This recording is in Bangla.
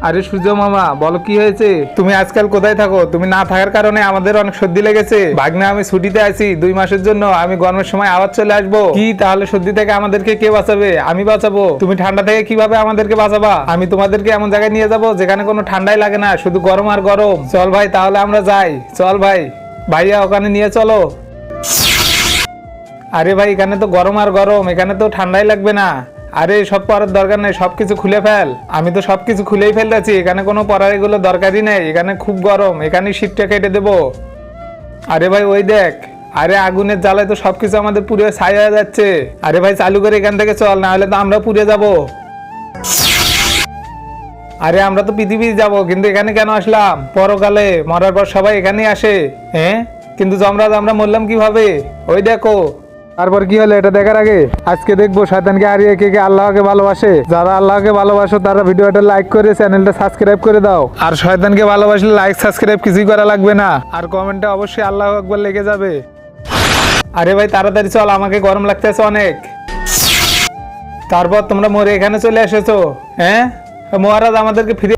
আরে সূর্য মামা বলো কি হয়েছে? তুমি আজকাল কোথায় থাকো? তুমি না থাকার কারণে আমাদের অনেক সর্দি লেগেছে। ভাগ্নে আমি ছুটিতে আছি 2 মাসের জন্য। আমি গরমের সময় আবার চলে আসবো। কি তাহলে সর্দি থেকে আমাদেরকে কে বাঁচাবে? আমি বাঁচাবো। তুমি ঠান্ডা থেকে কিভাবে আমাদেরকে বাঁচাবা? আমি তোমাদেরকে এমন জায়গায় নিয়ে যাবো যেখানে কোনো ঠান্ডাই লাগে না, শুধু গরম আর গরম। চল ভাই তাহলে আমরা যাই। চল ভাই, ভাইয়া ওখানে নিয়ে চলো। আরে ভাই এখানে তো গরম আর গরম, এখানে তো ঠান্ডাই লাগবে না। আরে সব পরার দরকার নেই, সবকিছু খুলে ফেল। আমি তো সবকিছু খুলেই ফেলতেছি, এখানে কোনো পরার এগুলো দরকারই নেই। এখানে খুব গরম, এখানে শীতটা কেটে দেবো। আরে ভাই ওই দেখ, আরে আগুনের জ্বালায় তো সবকিছু আমাদের পুড়ে ছাই হয়ে যাচ্ছে। আরে ভাই চালু করে এখান থেকে চল, না হলে তো আমরা পুড়ে যাব। আরে আমরা তো পৃথিবী যাব, কিন্তু এখানে কেন আসলাম? পরকালে মরার পর সবাই এখানেই আসে। হ্যাঁ কিন্তু যমরাজ আমরা মরলাম কিভাবে? ওই দেখো। তারপর কি হলো এটা দেখার আগে আজকে দেখবো শয়তানকে হারিয়ে কে কে আল্লাহকে ভালোবাসে। যারা আল্লাহকে ভালোবাসো তারা ভিডিওটা লাইক করে চ্যানেলটা সাবস্ক্রাইব করে দাও। আর শয়তানকে ভালোবাসলে লাইক সাবস্ক্রাইব কিছুই করা লাগবে না, আর কমেন্টে অবশ্যই আল্লাহু আকবার লেগে যাবে। আরে ভাই তাড়াতাড়ি চল, আমাকে গরম লাগতেছে অনেক। তারপর তোমরা মরে এখানে চলে এসেছো? হ্যাঁ মহারাজ আমাদেরকে ফিরে